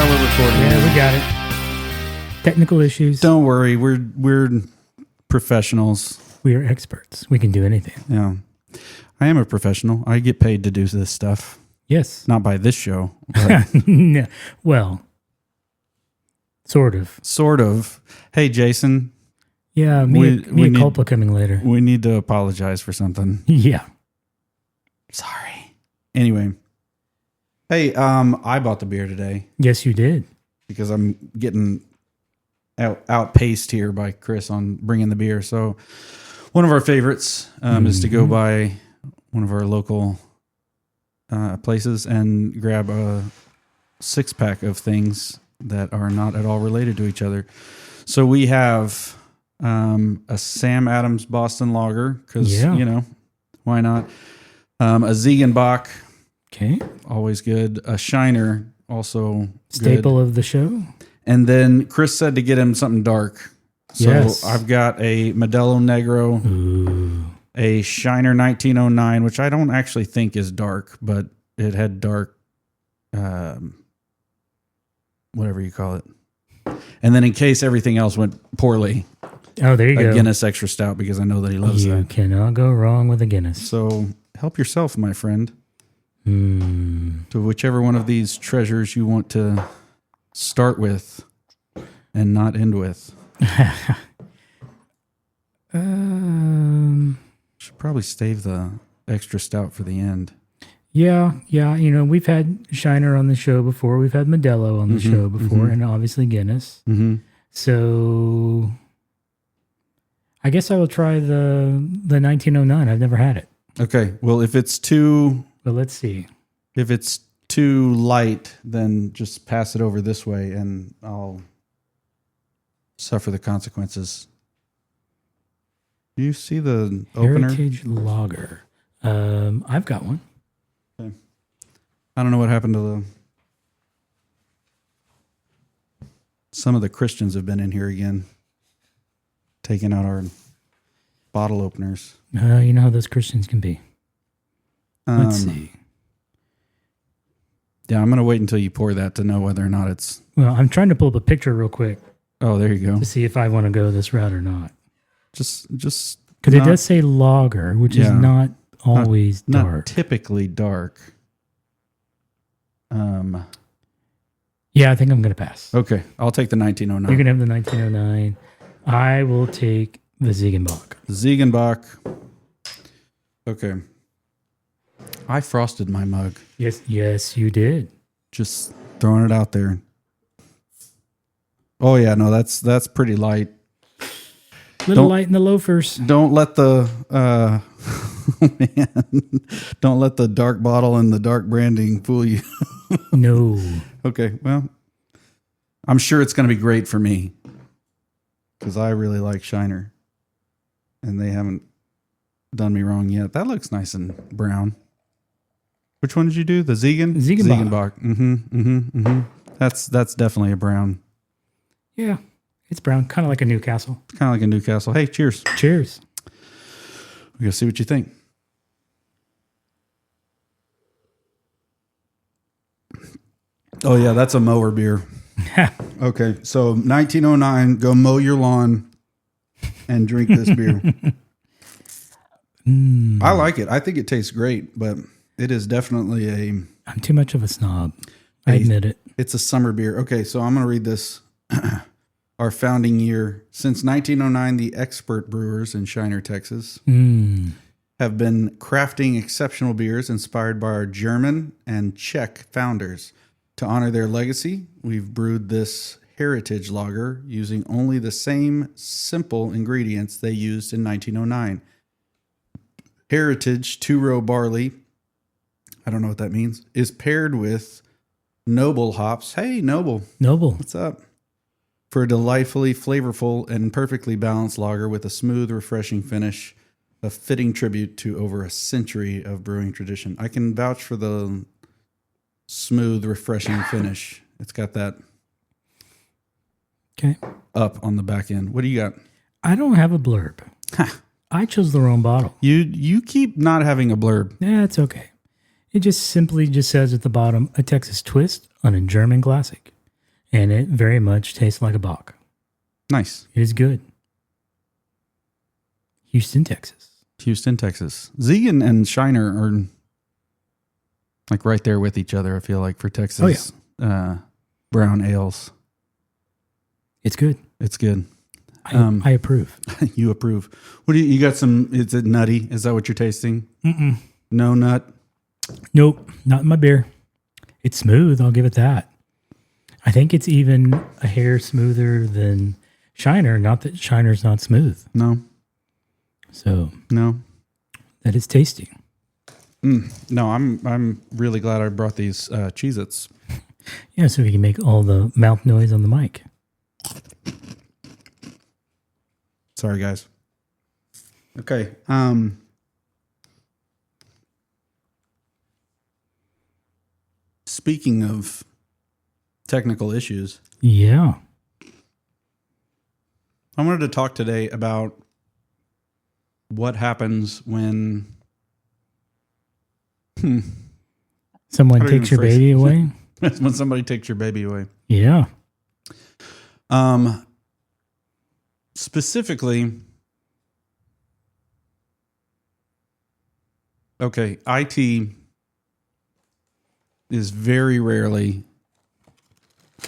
Yeah, we're recording. Yeah, we got it. Technical issues. Don't worry, we're professionals. We are experts. We can do anything. Yeah. I am a professional. I get paid to do this stuff. Yes. Not by this show. But No. Well, sort of. sort of. Hey, Jason, Yeah, me and Culpa coming later. we need to apologize for something. Yeah. Sorry. Anyway. Hey, I bought the beer today Yes, you did. because I'm getting outpaced here by Kris on bringing the beer. So one of our favorites is to go by one of our local places and grab a 6-pack of things that are not at all related to each other. So we have a Sam Adams Boston Lager because, why not? A Zigenbock. Okay. Always good. A Shiner, also Staple good. of the show. And then Kris said to get him something dark. So Yes. I've got a Modelo Negro, Ooh. a Shiner 1909, which I don't actually think is dark, but it had dark, whatever you call it. And then in case everything else went poorly, Oh, there you a go. Guinness Extra Stout because I know that he loves You that. cannot go wrong with a Guinness. So help yourself, my friend. To whichever one of these treasures you want to start with and not end with. Should probably save the extra stout for the end. Yeah. We've had Shiner on the show before. We've had Modelo on the show before, and obviously Guinness. Mm-hmm. So I guess I will try the 1909. I've never had it. Okay. Well, if it's too But let's see. light, then just pass it over this way and I'll suffer the consequences. Do you see the opener? Heritage Lager. I've got one. Okay. I don't know what happened to some of the Christians have been in here again, taking out our bottle openers. You know how those Christians can be. Let's see. Yeah, I'm going to wait until you pour that to know whether or not it's... Well, I'm trying to pull up a picture real quick Oh, there you go. to see if I want to go this route or not. Just Because it does say lager, which is not always dark. Not typically dark. Yeah, I think I'm going to pass. Okay, I'll take the 1909. You're going to have the 1909. I will take the Zigenbock. Zigenbock. Okay. I frosted my mug. Yes, you did. Just throwing it out there. Oh yeah, no, that's pretty light. Little light in the loafers. Don't let the don't let the dark bottle and the dark branding fool you. No. Okay, well, I'm sure it's going to be great for me because I really like Shiner, and they haven't done me wrong yet. That looks nice and brown. Which one did you do? The Zigenbock. That's definitely a brown. Yeah, it's brown, kind of like a Newcastle. It's kind of like a Newcastle. Hey, cheers. Cheers. We're going to see what you think. Oh, yeah, that's a mower beer. Okay, so 1909, go mow your lawn and drink this beer. I like it. I think it tastes great, but it is definitely I'm too much of a snob. I admit it. It's a summer beer. Okay, so I'm going to read this. Our founding year. Since 1909, the expert brewers in Shiner, Texas, have been crafting exceptional beers inspired by our German and Czech founders. To honor their legacy, we've brewed this heritage lager using only the same simple ingredients they used in 1909. Heritage 2-row barley, I don't know what that means, is paired with Noble hops. Hey, Noble. What's up? For a delightfully flavorful and perfectly balanced lager with a smooth, refreshing finish, a fitting tribute to over a century of brewing tradition. I can vouch for the smooth, refreshing finish. It's got that up on the back end. What do you got? I don't have a blurb. I chose the wrong bottle. You keep not having a blurb. Yeah, it's okay. It just simply says at the bottom, a Texas twist on a German classic. And it very much tastes like a Bock. Nice. It is good. Houston, Texas. Houston, Texas. Zigen and Shiner are like right there with each other, I feel like, for Texas brown ales. It's good. It's good. I approve. You approve. What do you got some, is it nutty? Is that what you're tasting? Mm-mm. No nut? Nope, not in my beer. It's smooth, I'll give it that. I think it's even a hair smoother than Shiner. Not that Shiner's not smooth. No. So No. that is tasty. No, I'm really glad I brought these Cheez-Its. Yeah, so we can make all the mouth noise on the mic. Sorry, guys. Okay. Speaking of technical issues, Yeah. I wanted to talk today about what happens when Someone How do you takes your phrase baby it? away. when somebody takes your baby away. Yeah. Specifically, okay, IT is very rarely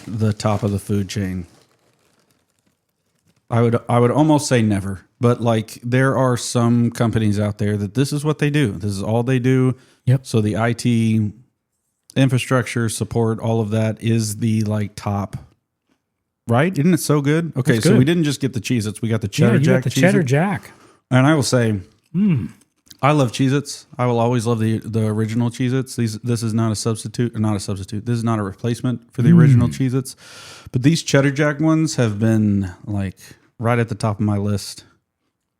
the top of the food chain. I would almost say never, but like there are some companies out there that this is what they do. This is all they do. Yep. So the IT infrastructure support, all of that is the like top. Right? Isn't it so good? Okay, It's so good. we didn't just get the Cheez-Its, we got the Cheddar Yeah, you Jack got the Cheez-It. Cheddar Jack. And I will say, I love Cheez-Its. I will always love the original Cheez-Its. This is not a substitute, or not a substitute. This is not a replacement for the original Cheez-Its. But these Cheddar Jack ones have been like right at the top of my list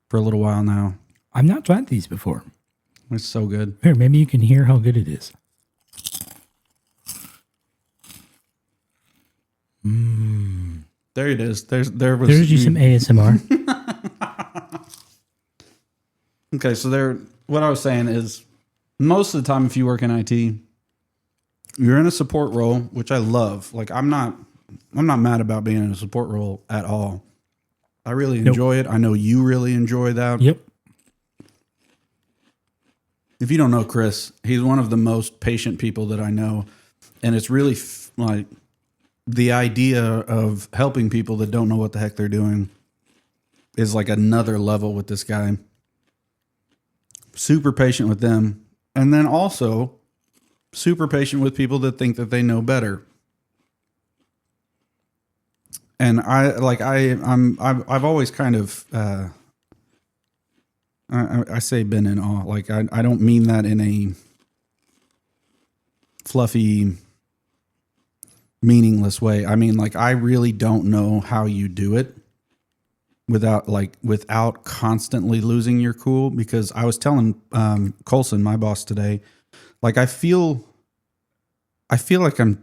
for a little while now. I've not tried these before. It's so good. Here, maybe you can hear how good it is. There it is. There's you some ASMR. Okay, so what I was saying is most of the time if you work in IT, you're in a support role, which I love. Like I'm not mad about being in a support role at all. I really enjoy it. I know you really enjoy that. Yep. If you don't know Kris, he's one of the most patient people that I know. And it's really like the idea of helping people that don't know what the heck they're doing is like another level with this guy. Super patient with them. And then also super patient with people that think that they know better. And I've always kind of, I say been in awe. Like I don't mean that in a fluffy, meaningless way. I mean, like I really don't know how you do it without constantly losing your cool. Because I was telling Colson, my boss today, like I feel like I'm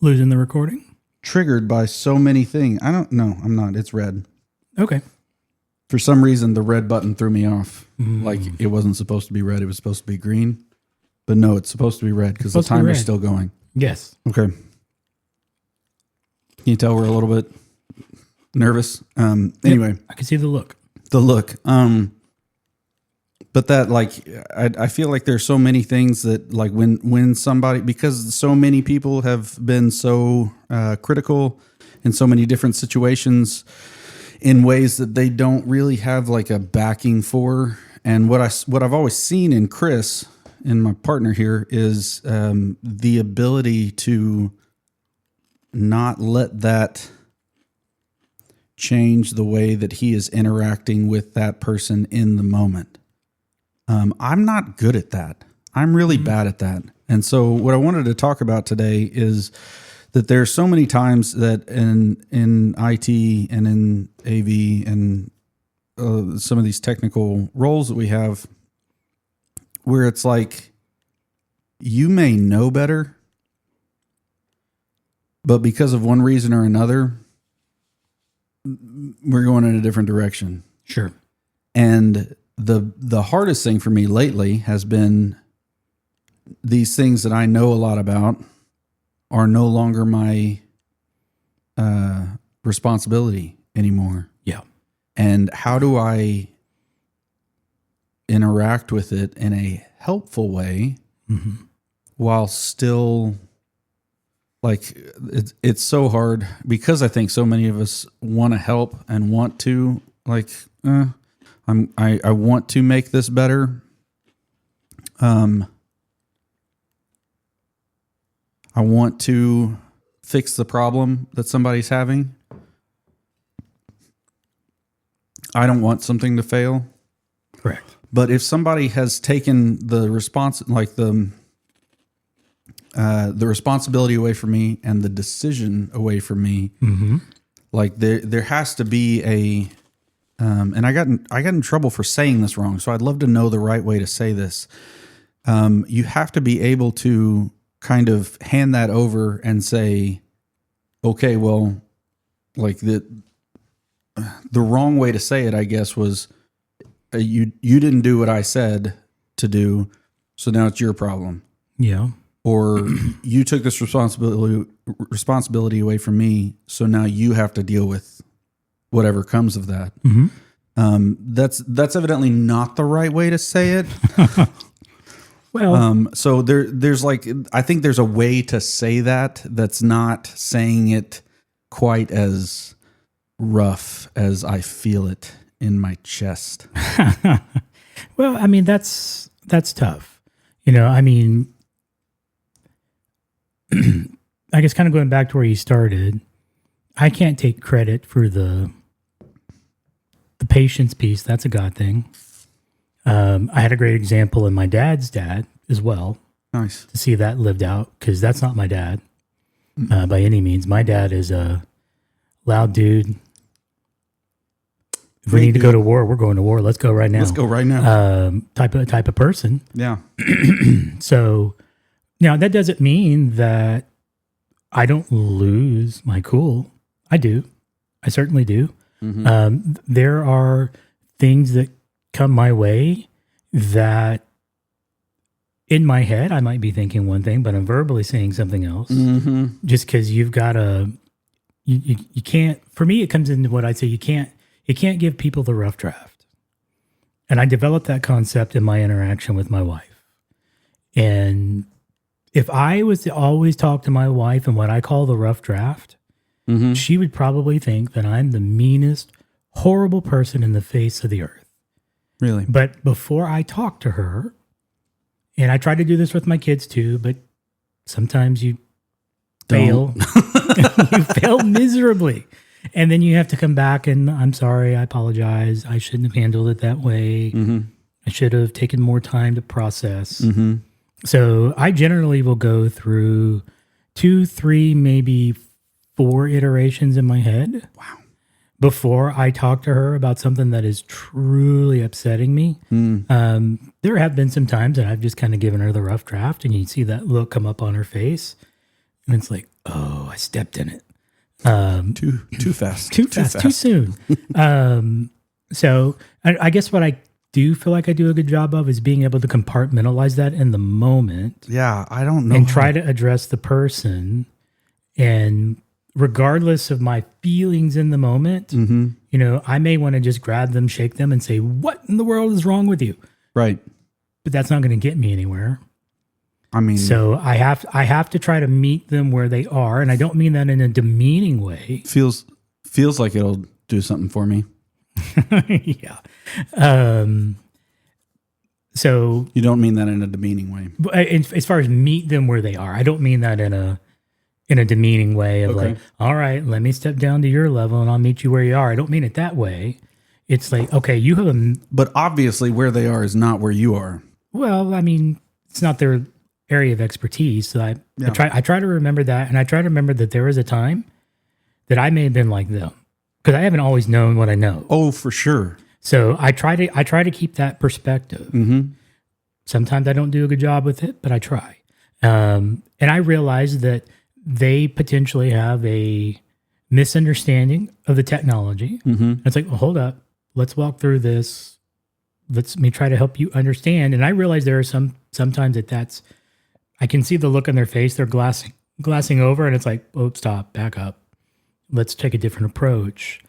Losing the recording? triggered by so many things. I don't know. I'm not. It's red. Okay. For some reason, the red button threw me off. Like it wasn't supposed to be red. It was supposed to be green. But no, it's supposed to be red because the Supposed to be timer's red. still going. Yes. Okay. Can you tell we're a little bit nervous? Anyway, I can see the look. the look. But that like I feel like there's so many things that like when somebody, because so many people have been so critical in so many different situations in ways that they don't really have like a backing for. And what I've always seen in Kris, and my partner here, is the ability to not let that change the way that he is interacting with that person in the moment. I'm not good at that. I'm really bad at that. And so what I wanted to talk about today is that there's so many times that in IT and in AV and some of these technical roles that we have where it's like, you may know better, but because of one reason or another, we're going in a different direction. Sure. And the hardest thing for me lately has been these things that I know a lot about are no longer my responsibility anymore. Yeah. And how do I interact with it in a helpful way while still, like, it's so hard because I think so many of us want to help and want to, like, I want to make this better. I want to fix the problem that somebody's having. I don't want something to fail. Correct. But if somebody has taken the responsibility away from me and the decision away from me, like there has to be a, and I got in trouble for saying this wrong. So I'd love to know the right way to say this. You have to be able to kind of hand that over and say, okay, well, like the wrong way to say it, I guess, was you didn't do what I said to do, so now it's your problem. Yeah. Or you took this responsibility away from me, so now you have to deal with whatever comes of that. That's evidently not the right way to say it. Well, so there's like, I think there's a way to say that's not saying it quite as rough as I feel it in my chest. well, I mean, that's tough. You know, I mean, I guess kind of going back to where you started, I can't take credit for the patience piece. That's a God thing. I had a great example in my dad's dad as well. Nice to see that lived out, because that's not my dad by any means. My dad is a loud dude. If we need to go to war, we're going to war. Let's go right now. Let's go right now. Type of person. Yeah. So now that doesn't mean that I don't lose my cool. I do. I certainly do. There are things that come my way that in my head I might be thinking one thing, but I'm verbally saying something else. Just because you've got you can't. For me, it comes into what I say. You can't give people the rough draft. And I developed that concept in my interaction with my wife. And if I was to always talk to my wife in what I call the rough draft, she would probably think that I'm the meanest, horrible person in the face of the earth. Really? But before I talk to her, and I try to do this with my kids too, but sometimes you fail. You fail miserably. And then you have to come back and, I'm sorry, I apologize. I shouldn't have handled it that way. I should have taken more time to process. So I generally will go through 2, 3, maybe 4 iterations in my head. Wow. Before I talk to her about something that is truly upsetting me. There have been some times that I've just kind of given her the rough draft, and you see that look come up on her face. And it's like, oh, I stepped in it. Too fast. Too soon. So I guess what I do feel like I do a good job of is being able to compartmentalize that in the moment. Yeah, I don't know. And try to address the person. And regardless of my feelings in the moment, you know, I may want to just grab them, shake them, and say, what in the world is wrong with you? Right. But that's not going to get me anywhere. I mean, so I have to try to meet them where they are, and I don't mean that in a demeaning way. Feels like it'll do something for me. Yeah. So you don't mean that in a demeaning way. As far as meet them where they are, I don't mean that in a demeaning way of like, all right, let me step down to your level and I'll meet you where you are. I don't mean it that way. It's like, okay, you have but obviously where they are is not where you are. Well, I mean, it's not their area of expertise. So I try to remember that, and I try to remember that there was a time that I may have been like them, because I haven't always known what I know. Oh, for sure. So I try to keep that perspective. Sometimes I don't do a good job with it, but I try. And I realize that they potentially have a misunderstanding of the technology. It's like, well, hold up, let's walk through this. Let me try to help you understand. And I realize there are sometimes that's, I can see the look on their face. They're glassing over, and it's like, oh, stop, back up. Let's take a different approach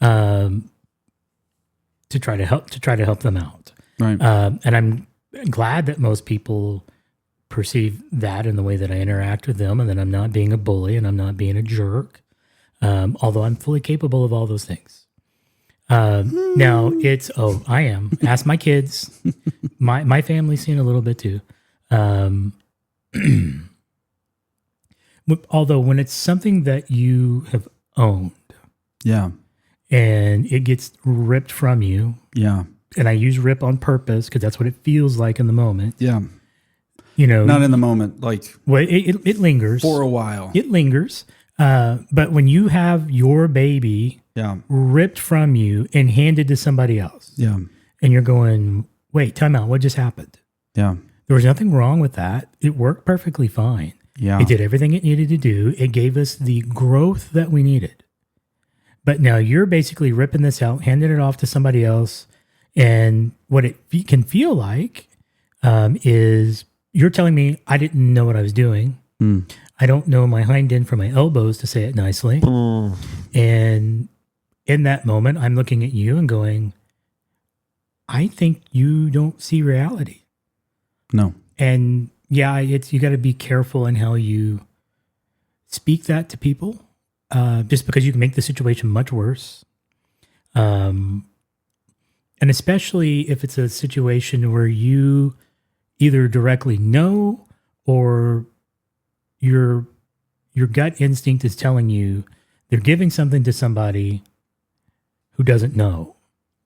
to try to help them out. Right. And I'm glad that most people perceive that in the way that I interact with them, and that I'm not being a bully and I'm not being a jerk. Although I'm fully capable of all those things. Now I am. Ask my kids. My family's seen a little bit too. Although when it's something that you have owned, Yeah. and it gets ripped from you, Yeah. and I use rip on purpose because that's what it feels like in the moment. Yeah. Not in the moment, like well, it lingers for a while. It lingers. But when you have your baby ripped from you and handed to somebody else, and you're going, wait, time out, what just happened? Yeah. There was nothing wrong with that. It worked perfectly fine. Yeah. It did everything it needed to do. It gave us the growth that we needed. But now you're basically ripping this out, handing it off to somebody else. And what it can feel like is you're telling me I didn't know what I was doing. I don't know my hind end from my elbows, to say it nicely. And in that moment, I'm looking at you and going, I think you don't see reality. No. And yeah, you got to be careful in how you speak that to people, just because you can make the situation much worse. And especially if it's a situation where you either directly know or your gut instinct is telling you they're giving something to somebody who doesn't know.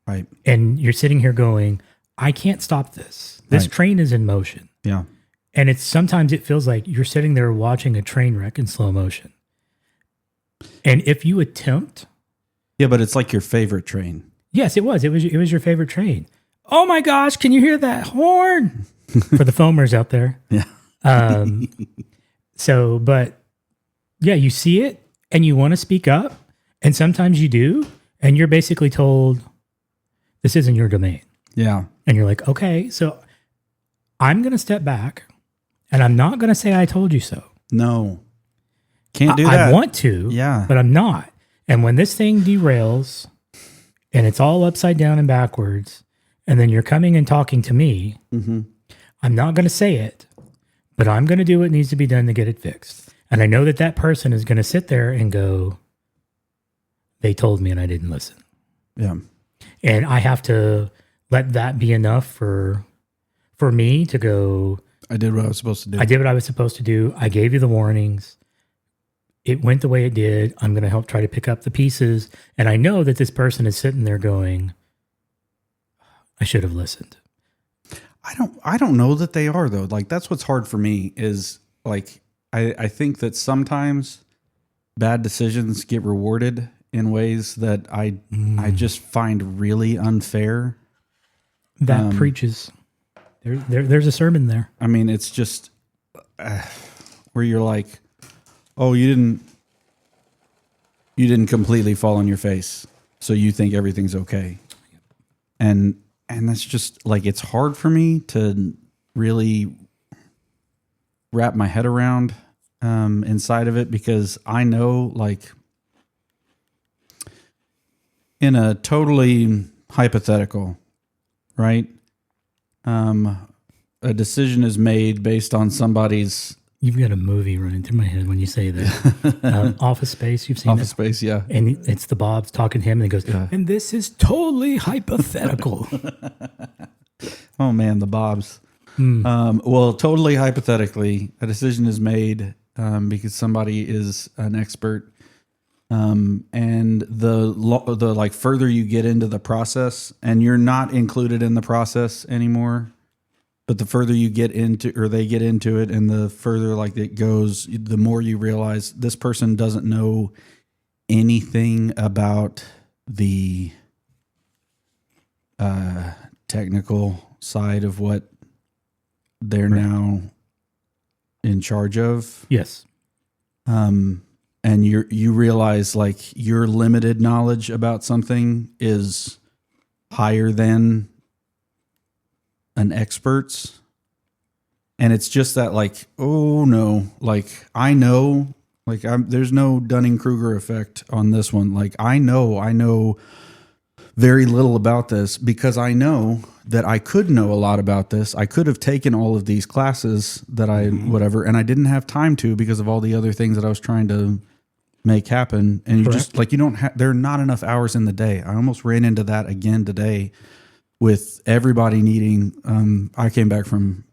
Right. And you're sitting here going, I can't stop this. This train is in motion. Yeah. And sometimes it feels like you're sitting there watching a train wreck in slow motion. And if you attempt. Yeah, but it's like your favorite train. Yes, it was. It was your favorite train. Oh my gosh, can you hear that horn? For the foamers out there. Yeah. But yeah, you see it and you want to speak up. And sometimes you do. And you're basically told, this isn't your domain. Yeah. And you're like, okay, so I'm going to step back and I'm not going to say I told you so. No. Can't do that. I want to, but I'm not. And when this thing derails and it's all upside down and backwards, and then you're coming and talking to me, I'm not going to say it, but I'm going to do what needs to be done to get it fixed. And I know that person is going to sit there and go, they told me and I didn't listen. Yeah. And I have to let that be enough for me to go, I did what I was supposed to do. I did what I was supposed to do. I gave you the warnings. It went the way it did. I'm going to help try to pick up the pieces. And I know that this person is sitting there going, I should have listened. I don't know that they are, though. Like, that's what's hard for me is, like, I think that sometimes bad decisions get rewarded in ways that I just find really unfair. That preaches. There's a sermon there. I mean, it's just where you're like, oh, you didn't completely fall on your face, so you think everything's okay. And that's just like, it's hard for me to really wrap my head around inside of it, because I know, like, in a totally hypothetical, right? A decision is made based on somebody's. You've got a movie running through my head when you say that. Office Space, you've seen Office Space, yeah. And it's the Bob's talking to him, and he goes, and this is totally hypothetical. Oh, man, the Bobs. Well, totally hypothetically, a decision is made because somebody is an expert. And the like further you get into the process, and you're not included in the process anymore, but the further you get into, or they get into it, and the further like it goes, the more you realize this person doesn't know anything about the technical side of what they're now in charge of. Yes. And you realize, like, your limited knowledge about something is higher than an expert's. And it's just that like, oh no, like I know, like there's no Dunning-Kruger effect on this one. Like I know very little about this because I know that I could know a lot about this. I could have taken all of these classes that whatever, and I didn't have time to because of all the other things that I was trying to make happen. And you just like, you don't have, there are not enough hours in the day. I almost ran into that again today with everybody needing, I came back from,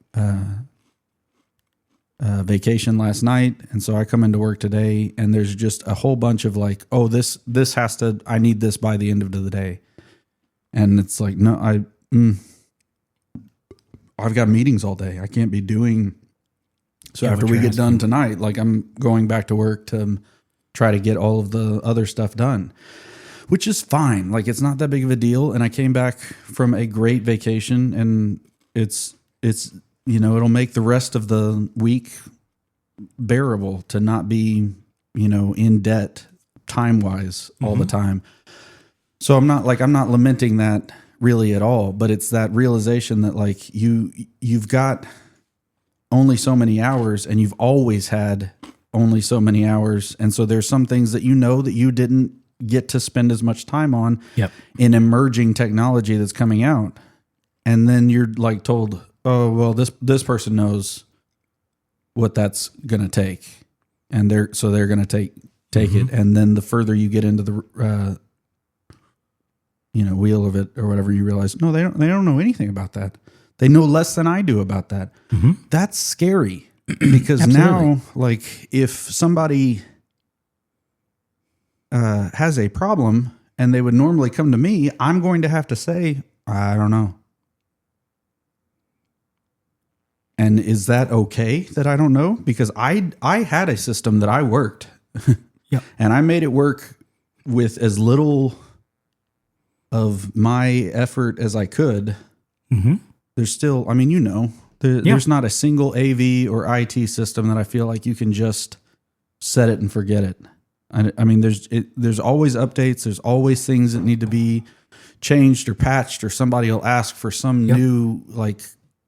vacation last night. And so I come into work today and there's just a whole bunch of like, oh, this has to, I need this by the end of the day. And it's like, no, I've got meetings all day. I can't be doing. So after we get done tonight, like I'm going back to work to try to get all of the other stuff done, which is fine. Like it's not that big of a deal. And I came back from a great vacation and it's, you know, it'll make the rest of the week bearable to not be, you know, in debt time wise all the time. So I'm not lamenting that really at all, but it's that realization that like you've got only so many hours and you've always had only so many hours. And so there's some things that you know that you didn't get to spend as much time on in emerging technology that's coming out. And then you're like told, oh, well, this person knows what that's going to take. And they're going to take it. And then the further you get into the, wheel of it or whatever, you realize, no, they don't know anything about that. They know less than I do about that. That's scary because now, like, if somebody has a problem and they would normally come to me, I'm going to have to say, I don't know. And is that okay that I don't know? Because I had a system that I worked and I made it work with as little of my effort as I could. There's still, I mean, there's not a single AV or IT system that I feel like you can just set it and forget it. I mean, there's always updates. There's always things that need to be changed or patched, or somebody will ask for some new, like,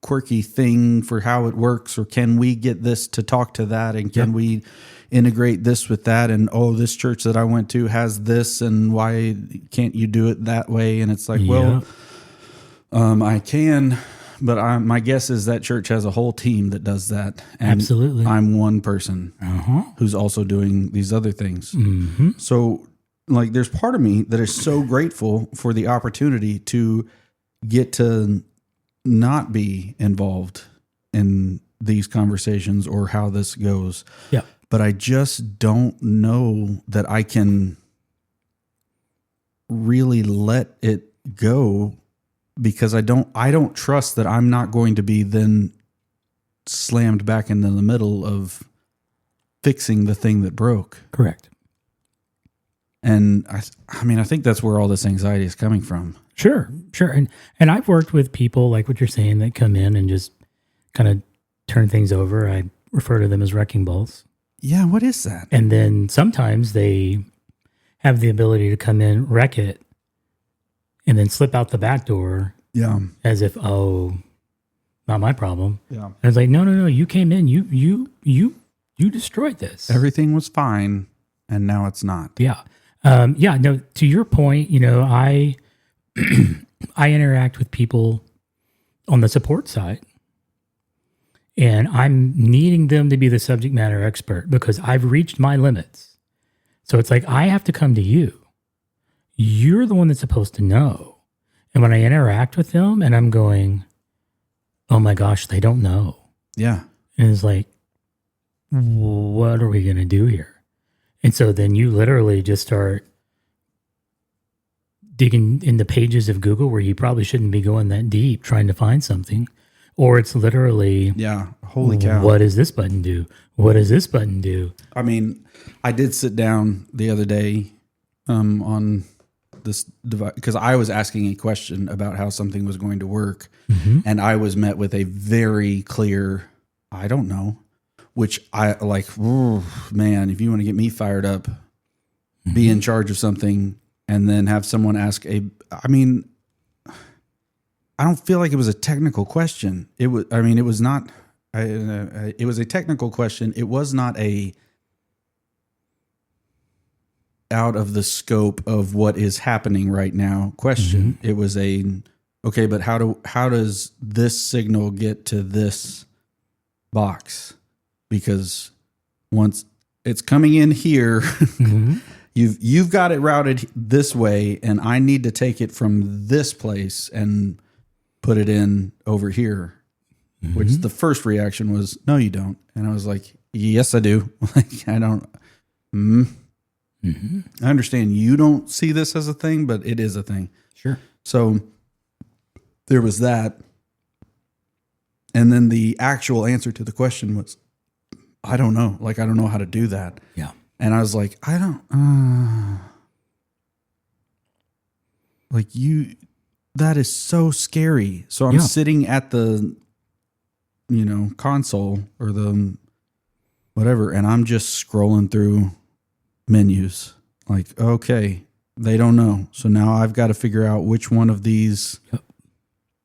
quirky thing for how it works, or can we get this to talk to that, and can we integrate this with that, and this church that I went to has this, and why can't you do it that way? And it's like, well, I can, but my guess is that church has a whole team that does that. And absolutely, I'm one person who's also doing these other things. So like, there's part of me that is so grateful for the opportunity to get to not be involved in these conversations or how this goes. But I just don't know that I can really let it go, because I don't trust that I'm not going to be then slammed back into the middle of fixing the thing that broke. Correct. And I mean, I think that's where all this anxiety is coming from. Sure. And I've worked with people like what you're saying that come in and just kind of turn things over. I refer to them as wrecking balls. Yeah, what is that? And then sometimes they have the ability to come in, wreck it, and then slip out the back door. As if, not my problem. And it's like, no, you came in, you destroyed this. Everything was fine, and now it's not. No, to your point, I interact with people on the support side, and I'm needing them to be the subject matter expert because I've reached my limits. So it's like, I have to come to you. You're the one that's supposed to know. And when I interact with them and I'm going, oh my gosh, they don't know. And it's like, what are we going to do here? And so then you literally just start digging in the pages of Google where you probably shouldn't be going that deep trying to find something. Or it's literally, holy cow. What does this button do? What does this button do? I mean, I did sit down the other day on this device because I was asking a question about how something was going to work. And I was met with a very clear, I don't know, which I like, man, if you want to get me fired up, be in charge of something and then have someone ask I don't feel like it was a technical question. It was not it was a technical question. It was not a out of the scope of what is happening right now question. It was okay, but how does this signal get to this box? Because once it's coming in here, you've got it routed this way, and I need to take it from this place and put it in over here. Which the first reaction was, no, you don't. And I was like, yes, I do. Like, I don't. I understand you don't see this as a thing, but it is a thing. Sure. So there was that. And then the actual answer to the question was, I don't know. Like, I don't know how to do that. Yeah. And I was like, I don't, that is so scary. So I'm sitting at the, console or the whatever, and I'm just scrolling through menus. Like, okay, they don't know. So now I've got to figure out which one of these,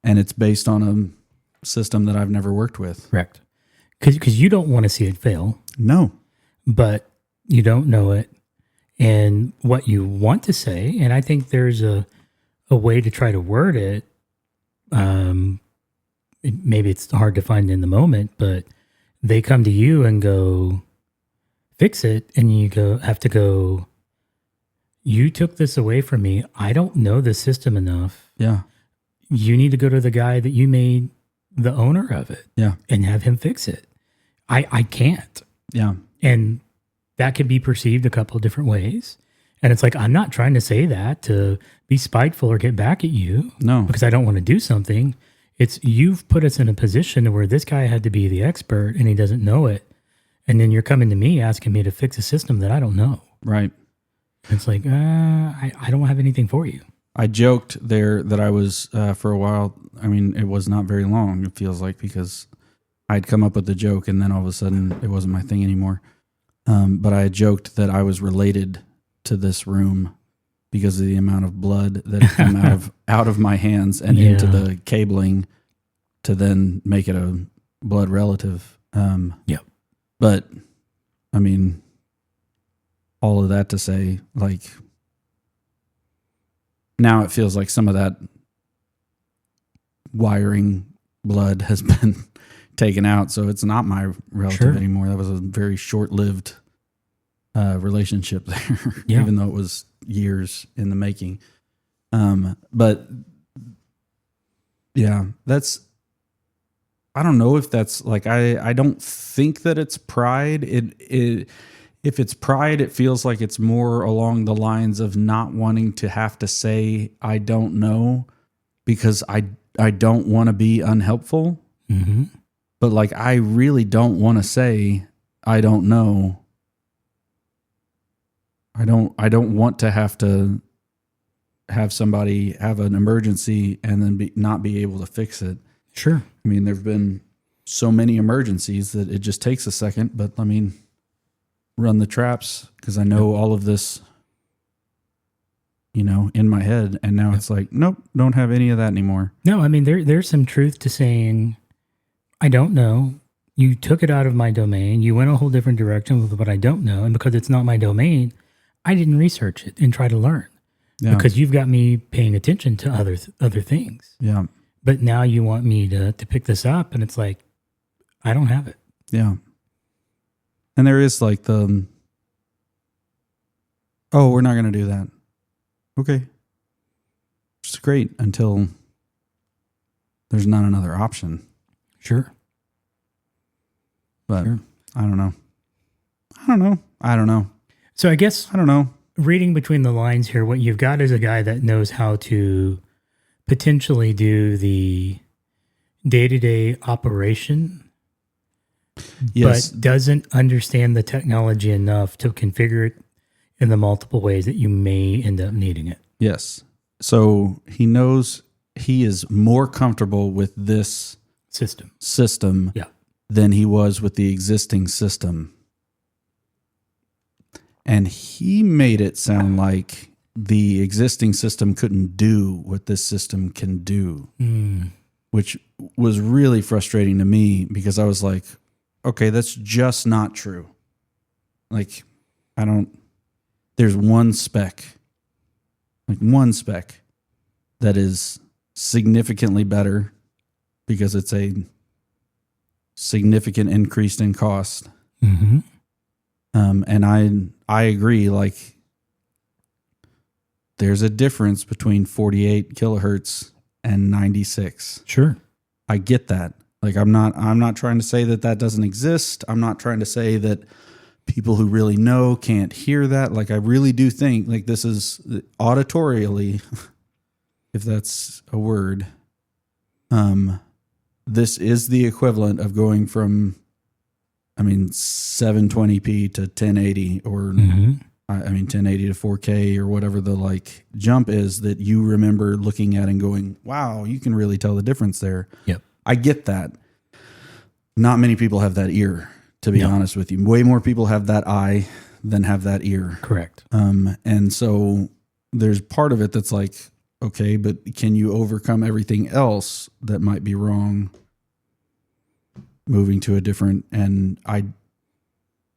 and it's based on a system that I've never worked with. Correct. Because you don't want to see it fail. No. But you don't know it. And what you want to say, and I think there's a way to try to word it. Maybe it's hard to find in the moment, but they come to you and go, fix it. And you have to go, you took this away from me. I don't know the system enough. Yeah. You need to go to the guy that you made the owner of it. Yeah. And have him fix it. I can't. Yeah. And that could be perceived a couple of different ways. And it's like, I'm not trying to say that to be spiteful or get back at you. No. Because I don't want to do something. It's you've put us in a position where this guy had to be the expert and he doesn't know it. And then you're coming to me asking me to fix a system that I don't know. Right. It's like, I don't have anything for you. I joked there that I was, for a while, I mean, it was not very long, it feels like, because I'd come up with the joke and then all of a sudden it wasn't my thing anymore. But I had joked that I was related to this room because of the amount of blood that had come out of my hands and into the cabling to then make it a blood relative. But I mean, all of that to say, like, now it feels like some of that wiring blood has been taken out, so it's not my relative anymore. That was a very short-lived relationship there, even though it was years in the making. But yeah, that's, I don't know if that's like, I don't think that it's pride. If it's pride, it feels like it's more along the lines of not wanting to have to say, I don't know, because I don't want to be unhelpful. Mm-hmm. But like, I really don't want to say, I don't know. I don't want to have somebody have an emergency and then not be able to fix it. Sure. I mean, there've been so many emergencies that it just takes a second, but I mean, run the traps because I know all of this, in my head. And now it's like, nope, don't have any of that anymore. No, I mean, there's some truth to saying, I don't know. You took it out of my domain. You went a whole different direction with what I don't know. And because it's not my domain, I didn't research it and try to learn. Yeah. Because you've got me paying attention to other things. Yeah. But now you want me to pick this up, and it's like, I don't have it. Yeah. And there is like we're not going to do that. Okay. It's great until there's not another option. Sure. But I don't know. So I guess, I don't know. Reading between the lines here, what you've got is a guy that knows how to potentially do the day-to-day operation, yes, but doesn't understand the technology enough to configure it in the multiple ways that you may end up needing it. Yes. So he knows he is more comfortable with this system than he was with the existing system. And he made it sound like the existing system couldn't do what this system can do. which was really frustrating to me because I was like, okay, that's just not true. Like, there's one spec that is significantly better because it's a significant increase in cost. Mm-hmm. And I agree. Like, there's a difference between 48 kilohertz and 96. Sure. I get that. Like, I'm not trying to say that doesn't exist. I'm not trying to say that people who really know can't hear that. Like, I really do think like this is auditorially, if that's a word, this is the equivalent of going from, 720p to 1080 or, Mm-hmm. 1080 to 4K or whatever the like jump is that you remember looking at and going, wow, you can really tell the difference there. Yep. I get that. Not many people have that ear, to be honest with you. Way more people have that eye than have that ear. Correct. And so there's part of it that's like, okay, but can you overcome everything else that might be wrong moving to a different, and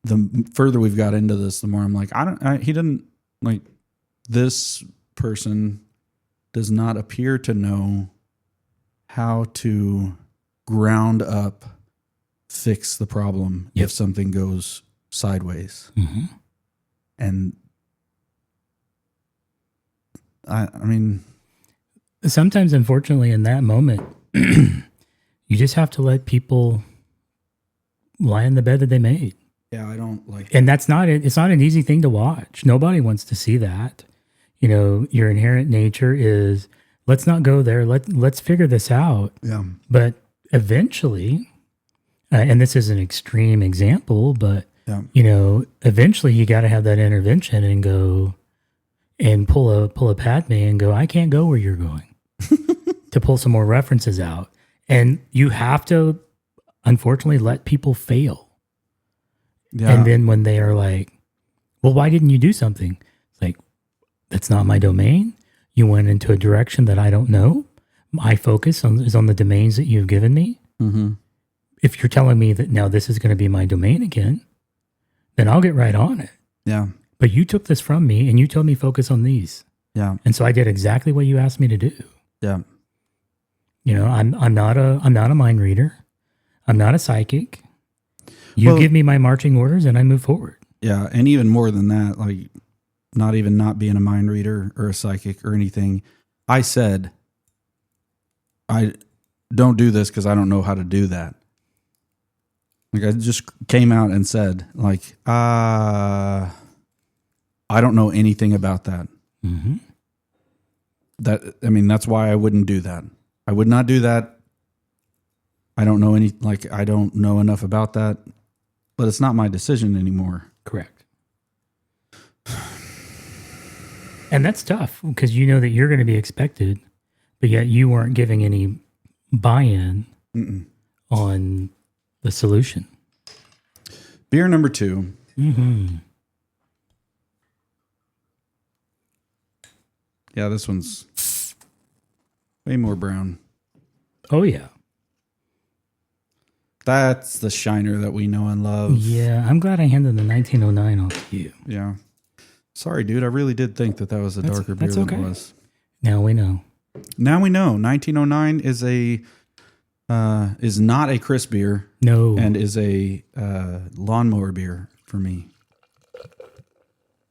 the further we've got into this, the more I'm like, he didn't, like, this person does not appear to know how to ground up fix the problem if something goes sideways. Mm-hmm. And I mean, sometimes, unfortunately, in that moment, you just have to let people lie in the bed that they made. yeah, I don't like, And it's not an easy thing to watch. Nobody wants to see that. You know, your inherent nature is, let's not go there. Let's figure this out. yeah, But eventually, and this is an extreme example, but yeah, eventually you got to have that intervention and go and pull a Padme and go, I can't go where you're going, to pull some more references out. And you have to, unfortunately, let people fail. yeah. And then when they are like, well, why didn't you do something? It's like, that's not my domain. You went into a direction that I don't know. My focus is on the domains that you've given me. Mm-hmm. If you're telling me that now this is going to be my domain again, then I'll get right on it. Yeah, But you took this from me and you told me focus on these. yeah, And so I did exactly what you asked me to do. yeah. I'm not a mind reader. I'm not a psychic. You give me my marching orders and I move forward. Yeah, and even more than that, like not being a mind reader or a psychic or anything, I said, I don't do this because I don't know how to do that. Like, I just came out and said, like, I don't know anything about that. Mm-hmm. That's why I wouldn't do that. I would not do that. I don't know I don't know enough about that, but it's not my decision anymore. Correct. And that's tough because you know that you're going to be expected, but yet you weren't giving any buy-in on the solution. Beer number 2. Mm-hmm. Yeah, this one's way more brown. Oh, yeah. That's the shiner that we know and love. Yeah, I'm glad I handed the 1909 off to you. Yeah. Sorry, dude. I really did think that was a darker beer than it was. Now we know. Now we know. 1909 is not a Kris beer. No. And is a lawnmower beer for me.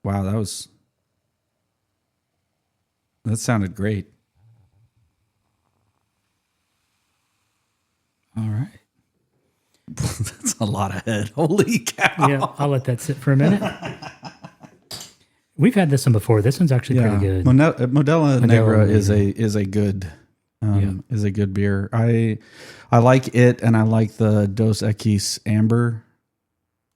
Wow, that sounded great. All right. That's a lot of head. Holy cow. Yeah, I'll let that sit for a minute. We've had this one before. This one's actually pretty good. Modelo Negra is a good beer. I like it, and I like the Dos Equis Amber.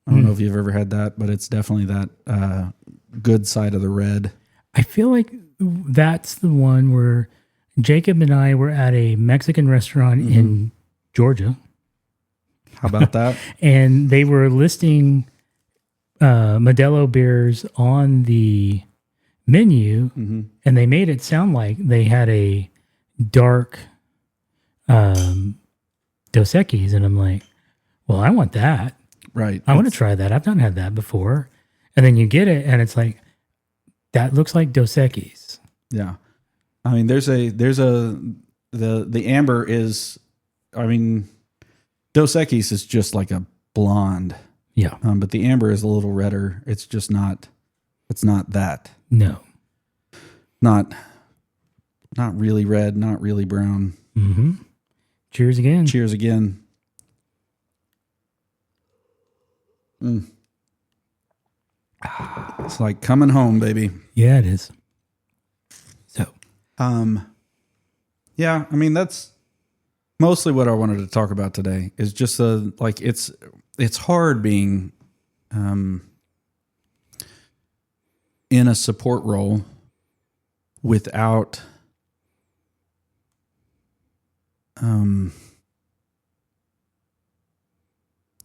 I don't know if you've ever had that, but it's definitely that good side of the red. I feel like that's the one where Jacob and I were at a Mexican restaurant in Georgia. How about that? And they were listing Modelo beers on the menu, and they made it sound like they had a dark Dos Equis, and I'm like, well, I want that. Right. I want to try that. I've not had that before. And then you get it, and it's like, that looks like Dos Equis. Yeah. I mean, the amber is, I mean, Dos Equis is just like a blonde. Yeah. But the amber is a little redder. It's just not, it's not that. No. Not really red, not really brown. Mm-hmm. Cheers again. Cheers again. It's like coming home, baby. Yeah, it is. So, yeah, I mean, that's mostly what I wanted to talk about today is just like, it's hard being, in a support role without,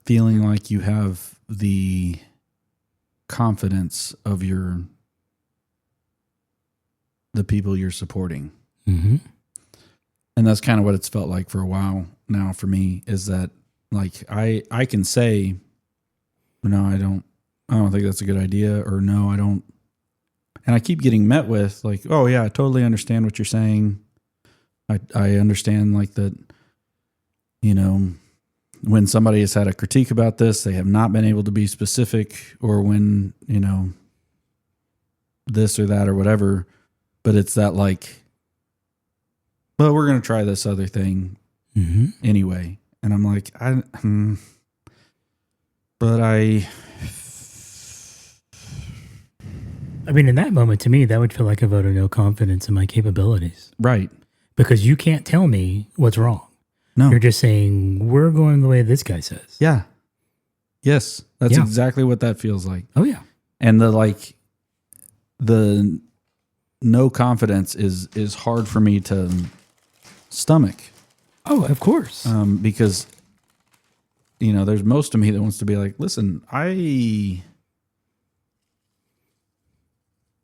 feeling like you have the confidence of the people you're supporting. mm-hmm. And that's kind of what it's felt like for a while now for me, is that like I can say, no, I don't think that's a good idea, or no, I don't. And I keep getting met with like, oh yeah, I totally understand what you're saying. I understand like that, you know, when somebody has had a critique about this, they have not been able to be specific, or when, you know, this or that or whatever, but it's that like, well, we're going to try this other thing Mm-hmm. anyway. And I'm like, but I mean, in that moment, to me, that would feel like a vote of no confidence in my capabilities. right. Because you can't tell me what's wrong. No. You're just saying, we're going the way this guy says. Yeah. Yes. That's Yeah. exactly what that feels like. Oh, yeah. And the no confidence is hard for me to stomach. Oh, of course. Because, you know, there's most of me that wants to be like, listen,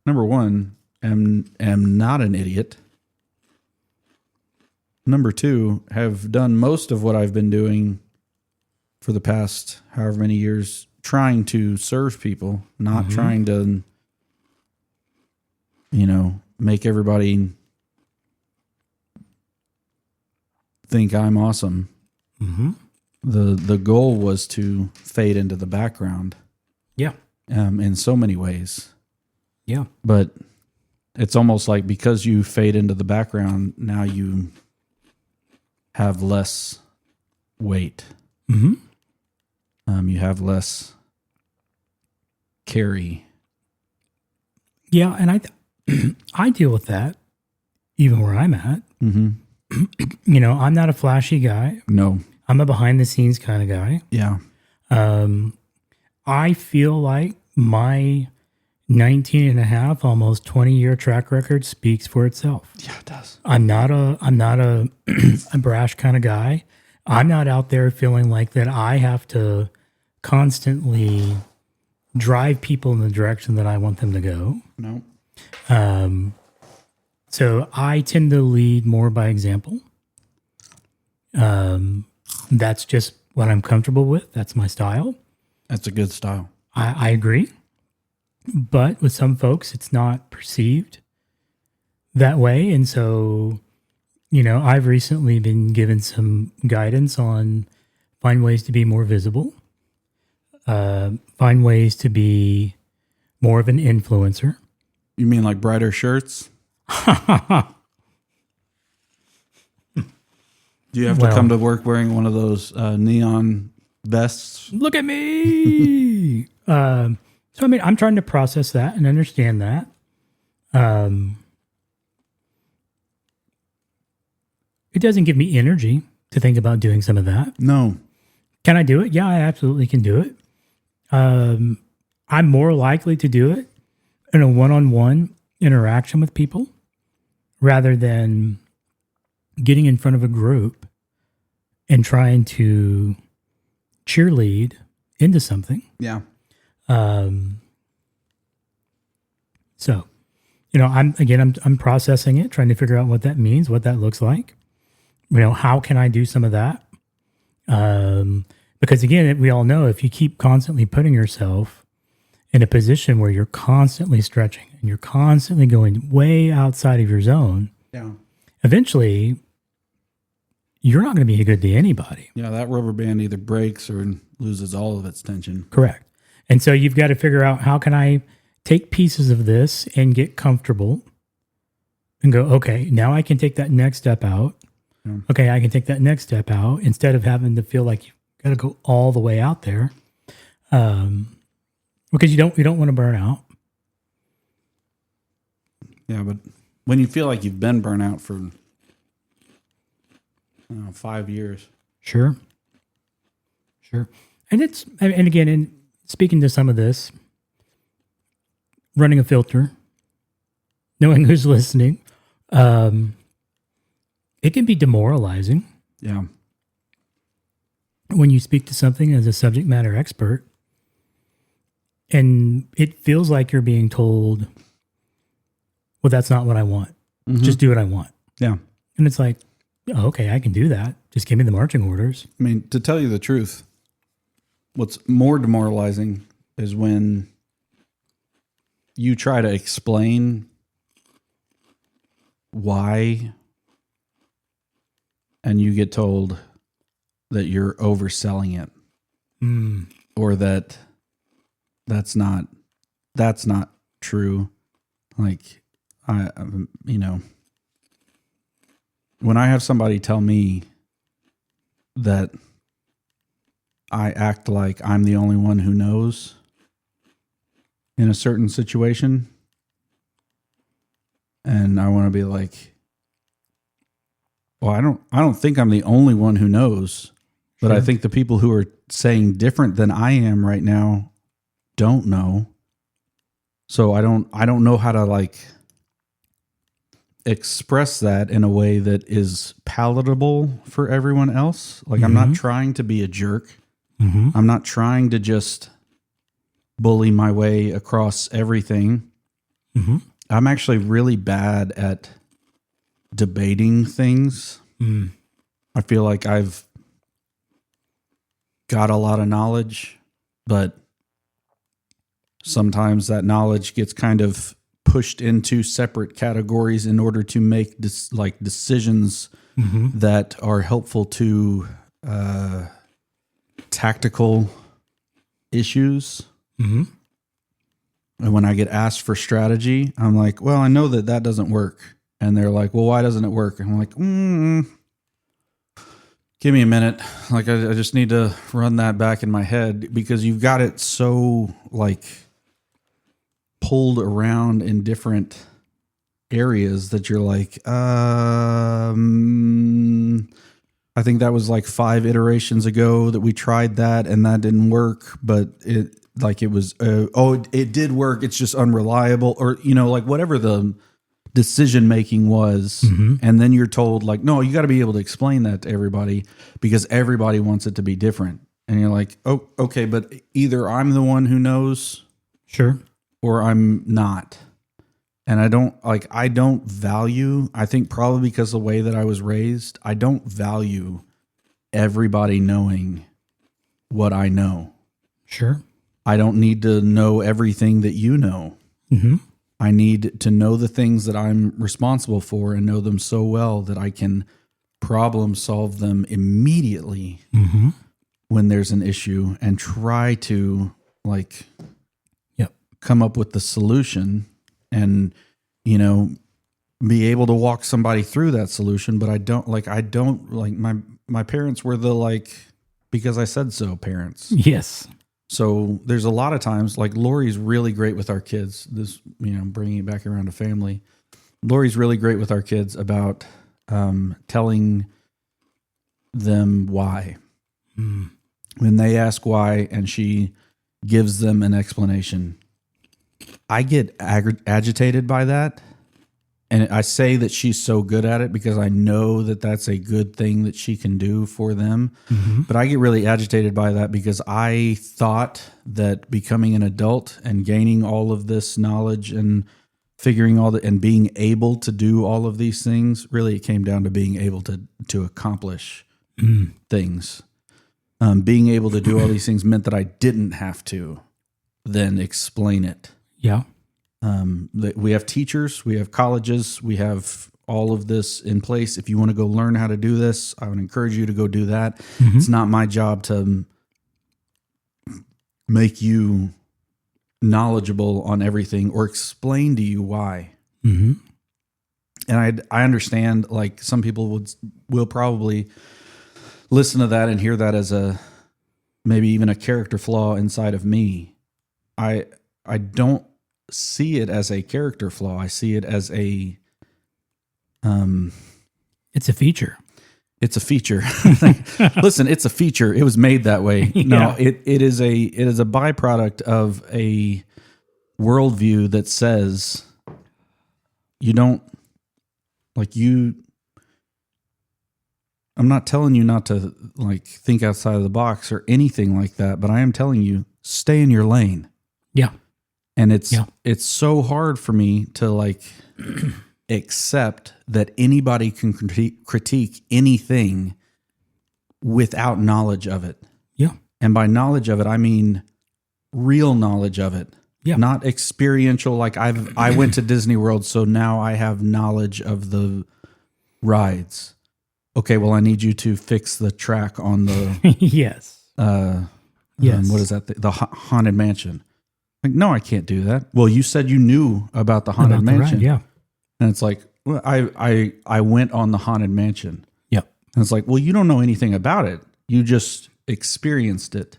number one, am not an idiot. Number two, have done most of what I've been doing for the past however many years, trying to serve people, not trying to, you know, make everybody think I'm awesome. Mm-hmm. The goal was to fade into the background. Yeah. In so many ways. Yeah. But it's almost like because you fade into the background, now you have less weight. Mm-hmm. You have less carry. Yeah, and I deal with that even where I'm at. Mm-hmm. You know, I'm not a flashy guy. No. I'm a behind the scenes kind of guy. Yeah. I feel like my 19 and a half, almost 20-year track record speaks for itself. Yeah, it does. I'm not a a brash kind of guy. I'm not out there feeling like that I have to constantly drive people in the direction that I want them to go. No. So I tend to lead more by example. That's just what I'm comfortable with. That's my style. That's a good style. I agree. But with some folks, it's not perceived that way. And so, you know, I've recently been given some guidance on find ways to be more visible, find ways to be more of an influencer. You mean like brighter shirts? Do you have to come to work wearing one of those neon vests? Look at me. So, I mean, I'm trying to process that and understand that. It doesn't give me energy to think about doing some of that. No. Can I do it? Yeah, I absolutely can do it. I'm more likely to do it in a one-on-one interaction with people rather than getting in front of a group and trying to cheerlead into something. Yeah. So, you know, I'm processing it, trying to figure out what that means, what that looks like. How can I do some of that? Because again, we all know if you keep constantly putting yourself in a position where you're constantly stretching and you're constantly going way outside of your zone, eventually you're not going to be good to anybody. Yeah, that rubber band either breaks or loses all of its tension. Correct. And so you've got to figure out, how can I take pieces of this and get comfortable and go, okay, now I can take that next step out. Yeah. Okay, I can take that next step out instead of having to feel like you've got to go all the way out there. Because you don't want to burn out. Yeah, but when you feel like you've been burnt out for 5 years. Sure. And again, in speaking to some of this, running a filter, knowing who's listening, it can be demoralizing. Yeah. When you speak to something as a subject matter expert, and it feels like you're being told, well, that's not what I want. Mm-hmm. Just do what I want. Yeah. And it's like, oh, okay, I can do that. Just give me the marching orders. I mean, to tell you the truth, what's more demoralizing is when you try to explain why and you get told that you're overselling it or that that's not true. Like, when I have somebody tell me that I act like I'm the only one who knows in a certain situation, and I want to be like, well, I don't think I'm the only one who knows, but I think the people who are saying different than I am right now don't know. So I don't know how to like express that in a way that is palatable for everyone else. Like, I'm not trying to be a jerk. Mm-hmm. I'm not trying to just bully my way across everything. Mm-hmm. I'm actually really bad at debating things. I feel like I've got a lot of knowledge, but sometimes that knowledge gets kind of pushed into separate categories in order to make decisions that are helpful to tactical issues. Mm-hmm. And when I get asked for strategy, I'm like, well, I know that doesn't work. And they're like, well, why doesn't it work? And I'm like, give me a minute. Like, I just need to run that back in my head, because you've got it so like pulled around in different areas that you're like, I think that was like 5 iterations ago that we tried that and that didn't work, but it did work. It's just unreliable, or, like whatever the decision making was. And then you're told like, no, you got to be able to explain that to everybody because everybody wants it to be different. And you're like, oh, okay, but either I'm the one who knows, sure, or I'm not. And I don't value, I think probably because of the way that I was raised, I don't value everybody knowing what I know. Sure. I don't need to know everything that you know. Mm-hmm. I need to know the things that I'm responsible for and know them so well that I can problem solve them immediately when there's an issue and try to come up with the solution and, be able to walk somebody through that solution. But I don't like my parents were the because I said so parents. Yes. So there's a lot of times, like Lori's really great with our kids. This, bringing it back around to family. Lori's really great with our kids about telling them why. When they ask why and she gives them an explanation, I get agitated by that. And I say that she's so good at it because I know that that's a good thing that she can do for them. But I get really agitated by that because I thought that becoming an adult and gaining all of this knowledge and figuring all the and being able to do all of these things, really it came down to being able to accomplish things. Being able to do all these things meant that I didn't have to then explain it. Yeah. We have teachers, we have colleges, we have all of this in place. If you want to go learn how to do this, I would encourage you to go do that. It's not my job to make you knowledgeable on everything or explain to you why. And I understand, like, some people will probably listen to that and hear that as maybe even a character flaw inside of me. I don't see it as a character flaw. I see it as it's a feature. It's a feature. Listen, it's a feature. It was made that way. No, it is a byproduct of a worldview that says you don't I'm not telling you not to think outside of the box or anything like that, but I am telling you, stay in your lane. Yeah. And it's so hard for me to accept that anybody can critique anything without knowledge of it. Yeah. And by knowledge of it, I mean real knowledge of it. Yeah. Not experiential, like I went to Disney World, so now I have knowledge of the rides. Okay, well, I need you to fix the track on the yes. Yes. What is that? The Haunted Mansion. Like, no, I can't do that. Well, you said you knew about the Haunted Mansion. Yeah. And it's like, well, I went on the Haunted Mansion. Yep. And it's like, well, you don't know anything about it. You just experienced it.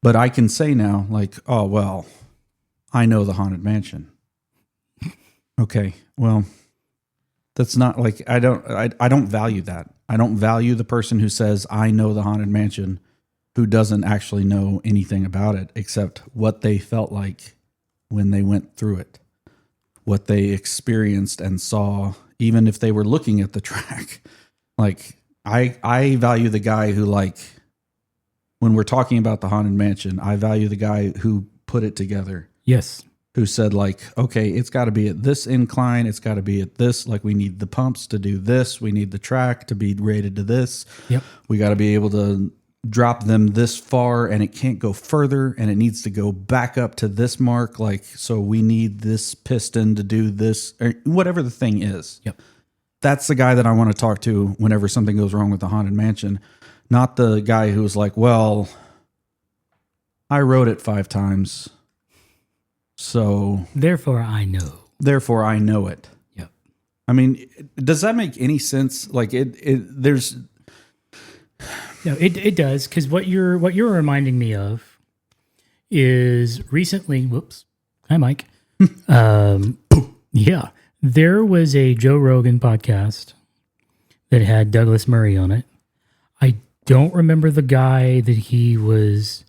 But I can say now, like, oh, well, I know the Haunted Mansion. Okay, well, that's not I don't value that. I don't value the person who says, I know the Haunted Mansion, who doesn't actually know anything about it except what they felt like when they went through it, what they experienced and saw, even if they were looking at the track. Like, I value the guy who, when we're talking about the Haunted Mansion, I value the guy who put it together. Yes. Who said, okay, it's got to be at this incline. It's got to be at this. We need the pumps to do this. We need the track to be rated to this. Yep. We got to be able to drop them this far, and it can't go further, and it needs to go back up to this mark. So we need this piston to do this, or whatever the thing is. Yep. That's the guy that I want to talk to whenever something goes wrong with the Haunted Mansion. Not the guy who's like, well, I wrote it 5 times. So therefore I know it. Yep. I mean, does that make any sense? There's no, it does. Cause what you're reminding me of is recently, whoops. Hi, Mike. Yeah, there was a Joe Rogan podcast that had Douglas Murray on it. I don't remember the guy that he was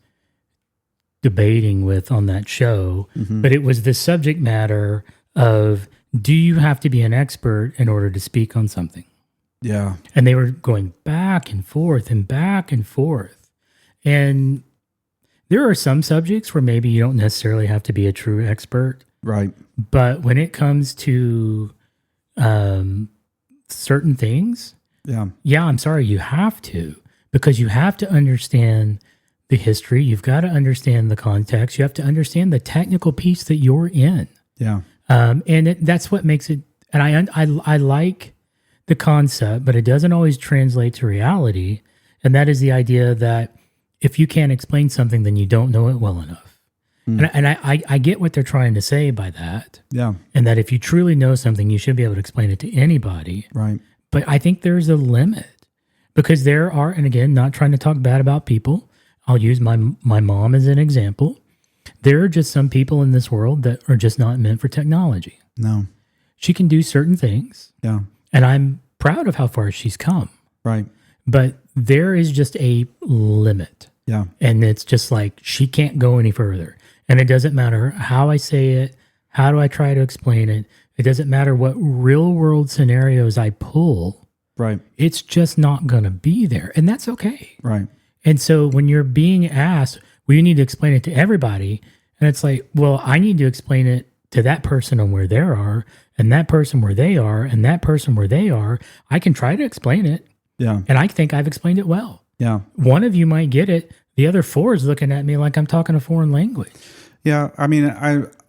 debating with on that show, but it was the subject matter of, do you have to be an expert in order to speak on something? Yeah. And they were going back and forth and back and forth. And there are some subjects where maybe you don't necessarily have to be a true expert. Right. But when it comes to certain things, I'm sorry, you have to, because you have to understand the history. You've got to understand the context. You have to understand the technical piece that you're in. Yeah. And that's what makes it. And I like the concept, but it doesn't always translate to reality. And that is the idea that if you can't explain something, then you don't know it well enough. And I get what they're trying to say by that. Yeah. And that if you truly know something, you should be able to explain it to anybody. Right. But I think there's a limit, because there are, and again, not trying to talk bad about people, I'll use my mom as an example. There are just some people in this world that are just not meant for technology. No. She can do certain things. Yeah. And I'm proud of how far she's come. Right. But there is just a limit. Yeah. And it's just she can't go any further. And it doesn't matter how I say it, how do I try to explain it. It doesn't matter what real world scenarios I pull. Right. It's just not going to be there. And that's okay. Right. And so when you're being asked, well, you need to explain it to everybody. And it's like, well, I need to explain it to that person on where they are, and that person where they are, and that person where they are, I can try to explain it. Yeah. And I think I've explained it well. Yeah. One of you might get it. The other 4 is looking at me like I'm talking a foreign language. Yeah. I mean,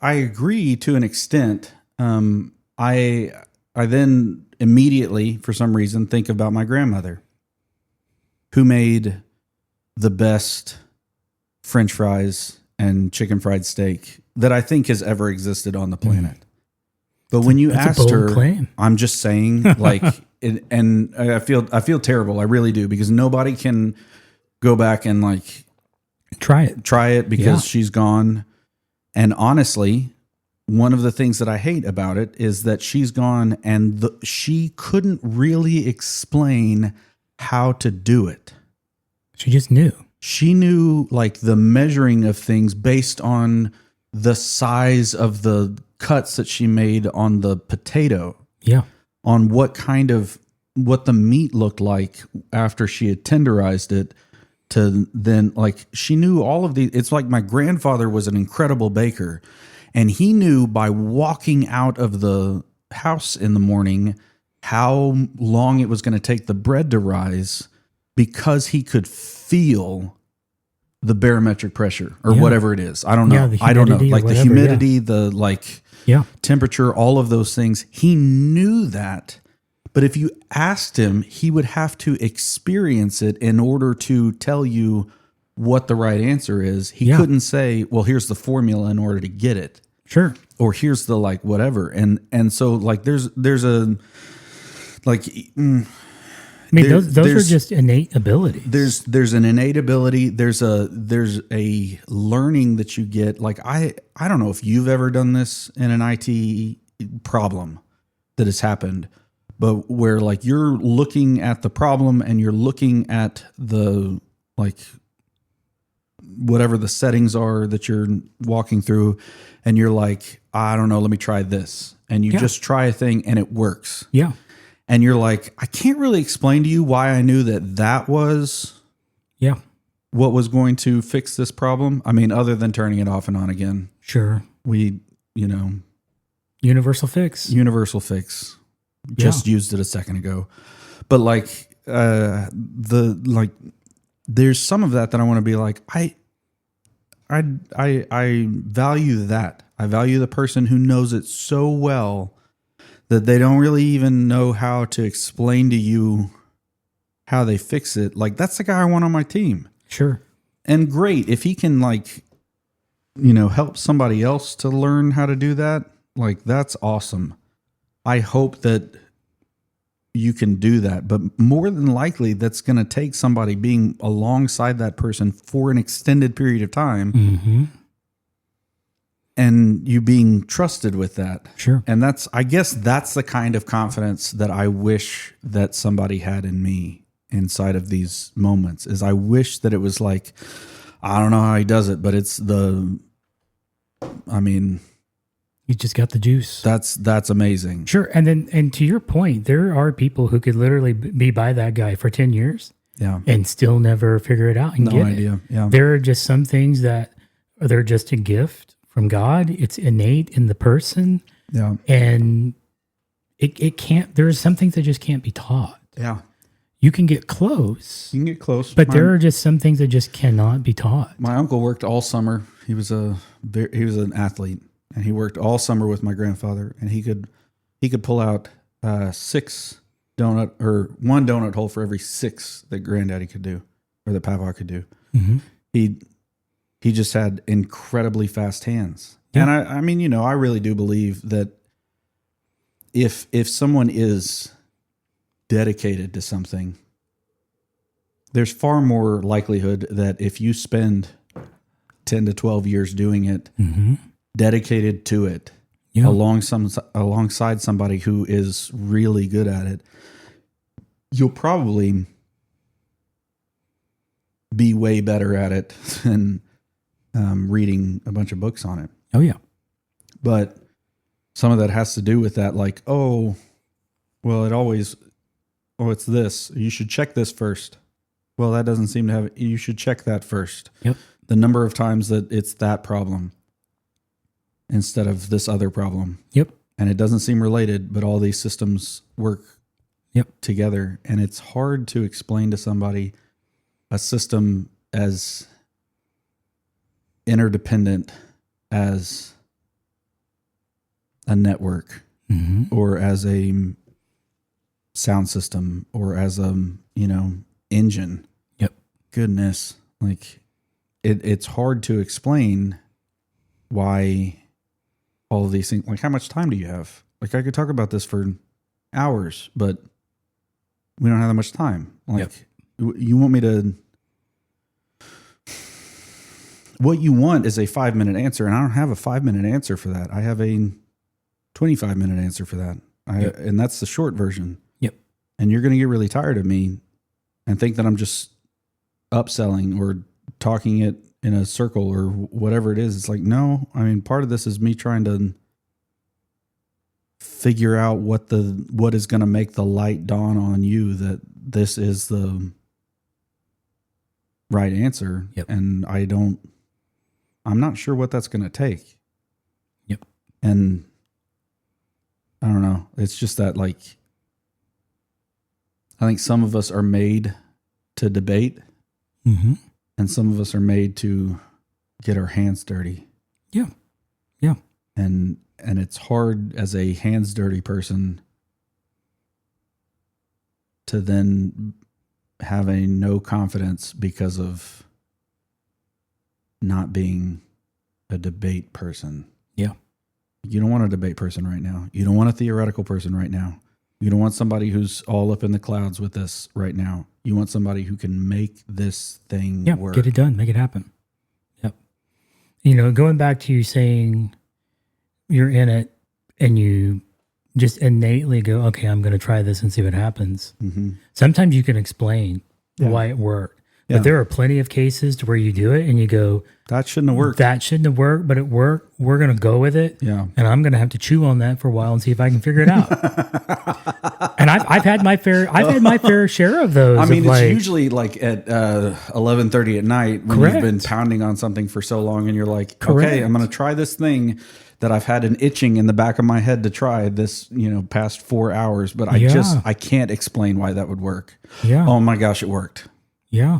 I agree to an extent. I then immediately, for some reason, think about my grandmother, who made the best French fries and chicken fried steak that I think has ever existed on the planet. But when you asked her, claim. I'm just saying, like, and I feel terrible. I really do, because nobody can go back and like try it because she's gone. And honestly, one of the things that I hate about it is that she's gone and she couldn't really explain how to do it. She just knew. She knew like the measuring of things based on the size of the cuts that she made on the potato. Yeah. On what the meat looked like after she had tenderized it, to then like she knew all of these. It's like my grandfather was an incredible baker, and he knew by walking out of the house in the morning how long it was going to take the bread to rise, because he could feel the barometric pressure or whatever it is. I don't know. I don't know. Like the humidity, the like temperature, all of those things. He knew that. But if you asked him, he would have to experience it in order to tell you what the right answer is. He couldn't say, well, here's the formula in order to get it. Sure. Or here's the like whatever. And so like there's a like I mean, those are just innate abilities. There's an innate ability. There's a learning that you get. Like I don't know if you've ever done this in an IT problem that has happened, but where like you're looking at the problem and you're looking at the like whatever the settings are that you're walking through, and you're like, I don't know, let me try this, and you just try a thing and it works. Yeah. And you're like, I can't really explain to you why I knew that was what was going to fix this problem. I mean, other than turning it off and on again. Sure. Universal fix. Just used it a second ago. But like there's some of that I want to be like, I value that. I value the person who knows it so well that they don't really even know how to explain to you how they fix it. Like, that's the guy I want on my team. Sure. And great, if he can, like, help somebody else to learn how to do that, like, that's awesome. I hope that you can do that. But more than likely, that's going to take somebody being alongside that person for an extended period of time. Mm-hmm. And you being trusted with that. Sure. And I guess that's the kind of confidence that I wish that somebody had in me inside of these moments. Is I wish that it was like, I don't know how he does it, but it's you just got the juice. That's amazing. Sure. And to your point, there are people who could literally be by that guy for 10 years. Yeah. And still never figure it out and get idea. it. Yeah. There are just some things that they're just a gift from God. It's innate in the person. Yeah. And it can't, there are some things that just can't be taught. Yeah. You can get close. But there are just some things that just cannot be taught. My uncle worked all summer. He was an athlete, and he worked all summer with my grandfather, and he could pull out 6 donut or 1 donut hole for every 6 that granddaddy could do, or that Papa could do. Mm-hmm. He just had incredibly fast hands. Yeah. And I mean, I really do believe that if someone is dedicated to something, there's far more likelihood that if you spend 10 to 12 years doing it, mm-hmm. dedicated to it, alongside somebody who is really good at it, you'll probably be way better at it than reading a bunch of books on it. Oh, yeah. But some of that has to do with that, like, it's this. You should check this first. Well, that doesn't seem to have it. You should check that first. Yep. The number of times that it's that problem. instead of this other problem. Yep. And it doesn't seem related, but all these systems work together. And it's hard to explain to somebody a system as interdependent as a network or as a sound system or as a, engine. Yep. Goodness. Like it's hard to explain why all of these things, like how much time do you have? Like I could talk about this for hours, but we don't have that much time. Like you want me to, what you want is a 5-minute answer, and I don't have a 5-minute answer for that. I have a 25-minute answer for that. And that's the short version. Yep. And you're going to get really tired of me and think that I'm just upselling or talking it in a circle or whatever it is. It's like, no, I mean, part of this is me trying to figure out what is going to make the light dawn on you that this is the right answer. Yep. And I'm not sure what that's going to take. Yep. And I don't know. It's just that, like, I think some of us are made to debate and some of us are made to get our hands dirty. Yeah. Yeah. And it's hard as a hands dirty person to then have a no confidence because of not being a debate person. Yeah. You don't want a debate person right now. You don't want a theoretical person right now. You don't want somebody who's all up in the clouds with this right now. You want somebody who can make this thing work. Get it done. Make it happen. Yep. Going back to you saying you're in it and you just innately go, okay, I'm going to try this and see what happens. Sometimes you can explain why it worked. But there are plenty of cases to where you do it and you go, that shouldn't have worked. That shouldn't have worked, but it worked. We're going to go with it. Yeah. And I'm going to have to chew on that for a while and see if I can figure it out. And I've had my fair share of those. I mean, it's usually like at 11:30 at night when you've been pounding on something for so long and you're like, okay, I'm going to try this thing that I've had an itching in the back of my head to try this, past 4 hours, but I can't explain why that would work. Yeah. Oh my gosh, it worked. Yeah.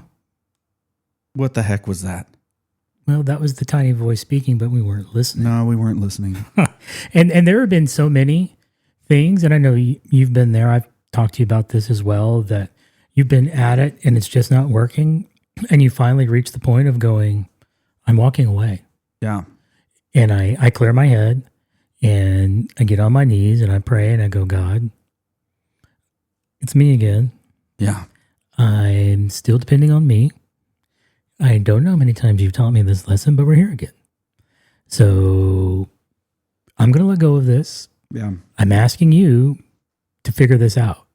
What the heck was that? Well, that was the tiny voice speaking, but we weren't listening. No, we weren't listening. And there have been so many things, and I know you've been there. I've talked to you about this as well, that you've been at it and it's just not working. And you finally reach the point of going, I'm walking away. Yeah. And I clear my head and I get on my knees and I pray and I go, God, it's me again. Yeah. I'm still depending on me. I don't know how many times you've taught me this lesson, but we're here again. So I'm going to let go of this. Yeah. I'm asking you to figure this out,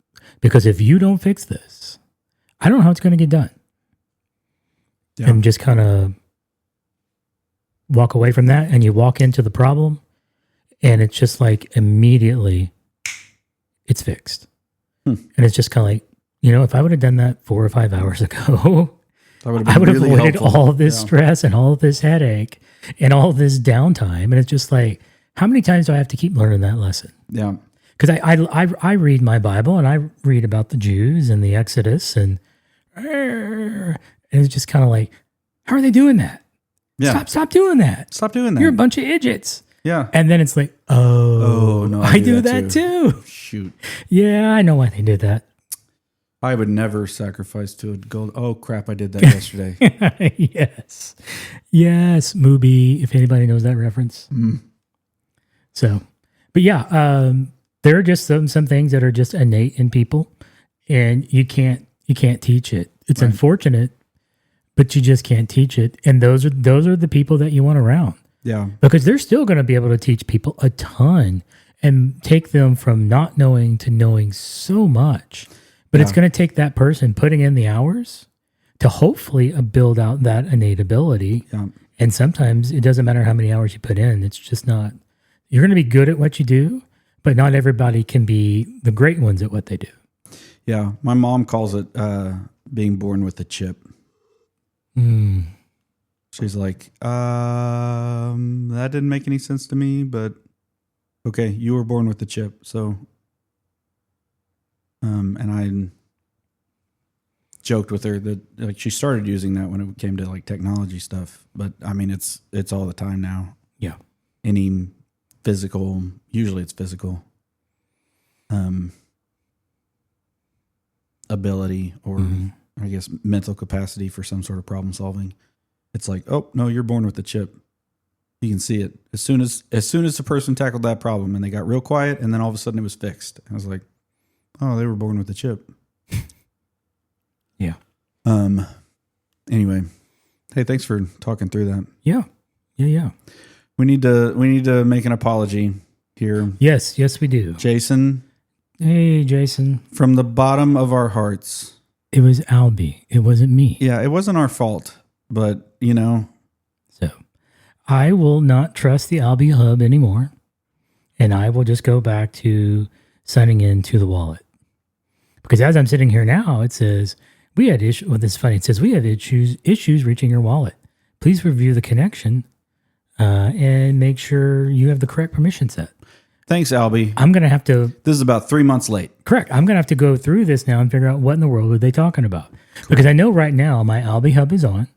because if you don't fix this, I don't know how it's going to get done. Yeah. And just kind of walk away from that, and you walk into the problem and it's just like immediately it's fixed. And it's just kind of like, if I would have done that 4 or 5 hours ago, I would have really avoided all of this stress and all of this headache and all of this downtime. And it's just like, how many times do I have to keep learning that lesson? Yeah. Because I read my Bible and I read about the Jews and the Exodus and it's just kind of like, how are they doing that? Yeah. Stop doing that. Stop doing that. You're a bunch of idiots. Yeah. And then it's like, oh no, I do that too. Shoot. Yeah, I know why they did that. I would never sacrifice to a gold. Oh crap! I did that yesterday. Yes, Mubi. If anybody knows that reference. So, but yeah, there are just some things that are just innate in people, and you can't teach it. It's unfortunate, but you just can't teach it. And those are the people that you want around. Yeah, because they're still going to be able to teach people a ton and take them from not knowing to knowing so much. But it's going to take that person putting in the hours to hopefully build out that innate ability. Yeah. And sometimes it doesn't matter how many hours you put in. It's just not, you're going to be good at what you do, but not everybody can be the great ones at what they do. Yeah. My mom calls it being born with a chip. She's like, that that didn't make any sense to me, but okay, you were born with the chip. So, and I joked with her that like she started using that when it came to like technology stuff, but I mean, it's all the time now. Yeah. Any physical, usually it's physical, ability or I guess mental capacity for some sort of problem solving. It's like, oh no, you're born with the chip. You can see it as soon as the person tackled that problem and they got real quiet and then all of a sudden it was fixed. I was like, oh, they were born with the chip. Yeah. Anyway, hey, thanks for talking through that. Yeah. We need to make an apology here. Yes, we do. Jason. Hey, Jason. From the bottom of our hearts. It was Albie. It wasn't me. Yeah, it wasn't our fault, but you know. So I will not trust the Albie Hub anymore, and I will just go back to signing into the wallet. Because as I'm sitting here now, it says, we had issues. Well, this is funny. It says, we have issues reaching your wallet. Please review the connection and make sure you have the correct permission set. Thanks, Albie. I'm going to have to... This is about 3 months late. Correct. I'm going to have to go through this now and figure out what in the world are they talking about. Cool. Because I know right now my Albie Hub is on.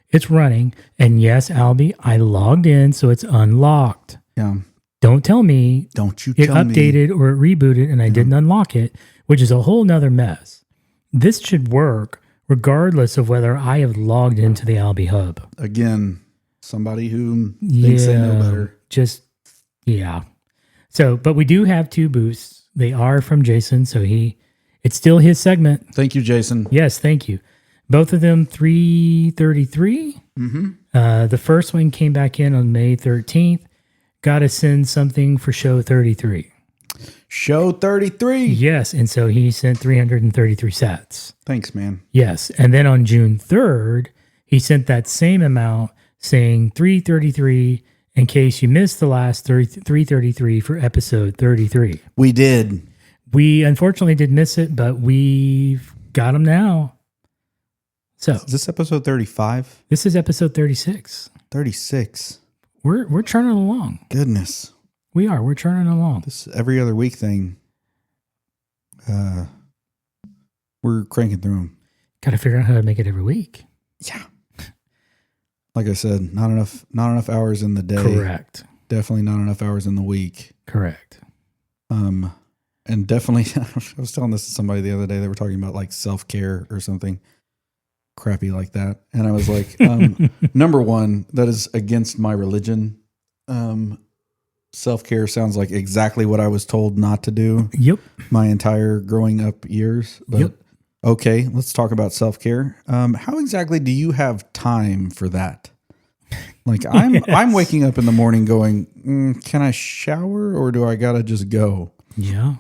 It's running. And yes, Albie, I logged in, so it's unlocked. Yeah. Don't tell me Don't you it tell me. updated or it rebooted and I didn't unlock it, which is a whole nother mess. This should work regardless of whether I have logged into the Albie Hub. Again, somebody who thinks they know better. Yeah. So, but we do have 2 boosts. They are from Jason, so it's still his segment. Thank you, Jason. Yes, thank you. Both of them 333. The first one came back in on May 13th. Got to send something for show 33. Show 33. Yes, and so he sent 333 sats. Thanks, man. Yes, and then on June 3rd, he sent that same amount saying 333 in case you missed the last 333 for episode 33. We did. We unfortunately did miss it, but we've got them now. So is this episode 35? This is episode 36. 36. We're churning along. Goodness. We are. We're churning along. This every other week thing. We're cranking through them. Got to figure out how to make it every week. Yeah. Like I said, not enough hours in the day. Correct. Definitely not enough hours in the week. Correct. And definitely, I was telling this to somebody the other day. They were talking about like self-care or something crappy like that. And I was like, number one, that is against my religion. Self-care sounds like exactly what I was told not to do. Yep. My entire growing up years. But yep. Okay, let's talk about self-care. How exactly do you have time for that? Like I'm waking up in the morning going, can I shower or do I got to just go? Yeah.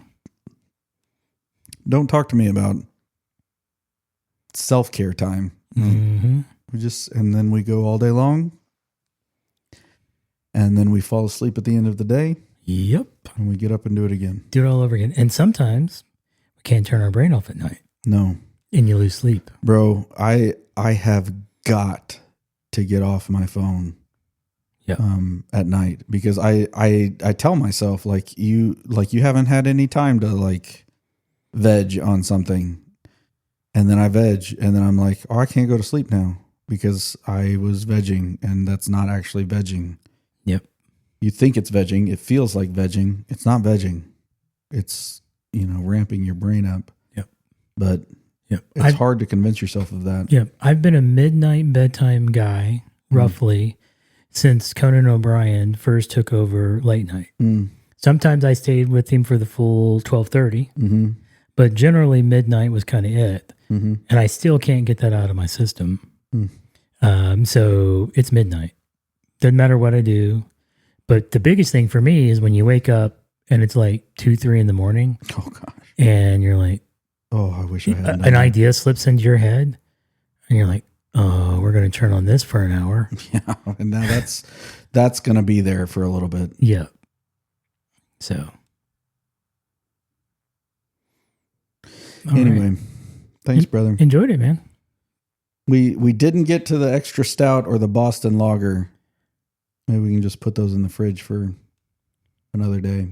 Don't talk to me about self-care time. Mm-hmm. And then we go all day long. And then we fall asleep at the end of the day. Yep. And we get up and do it again. Do it all over again. And sometimes we can't turn our brain off at night. No. And you lose sleep. Bro, I have got to get off my phone at night because I tell myself like you haven't had any time to like veg on something. And then I veg and then I'm like, oh, I can't go to sleep now because I was vegging and that's not actually vegging. Yep. You think it's vegging. It feels like vegging. It's not vegging. It's, ramping your brain up. Yep. But yep. It's hard to convince yourself of that. Yep. I've been a midnight bedtime guy, roughly, since Conan O'Brien first took over late night. Sometimes I stayed with him for the full 12:30, but generally midnight was kind of it. And I still can't get that out of my system. So it's midnight. Doesn't matter what I do. But the biggest thing for me is when you wake up and it's like 2, 3 in the morning. Oh, gosh. And you're like, oh, I wish I had an idea slips into your head. And you're like, oh, we're going to turn on this for an hour. Yeah. And now that's going to be there for a little bit. Yeah. So. Anyway, right. Thanks, brother. Enjoyed it, man. We didn't get to the extra stout or the Boston Lager. Maybe we can just put those in the fridge for another day.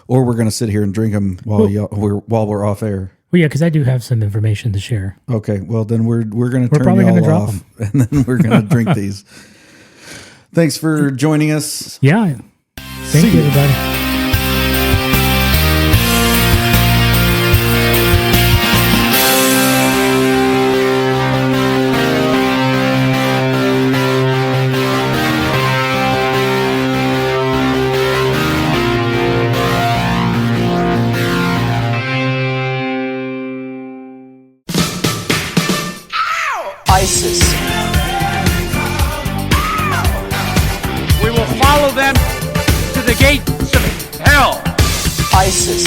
Or we're going to sit here and drink them while we're off air. Well, yeah, because I do have some information to share. Okay, well then we're going to turn probably y'all gonna drop off, and then we're going to drink these. Thanks for joining us. Yeah. Thank you, everybody. ISIS. We will follow them to the gates of hell. ISIS.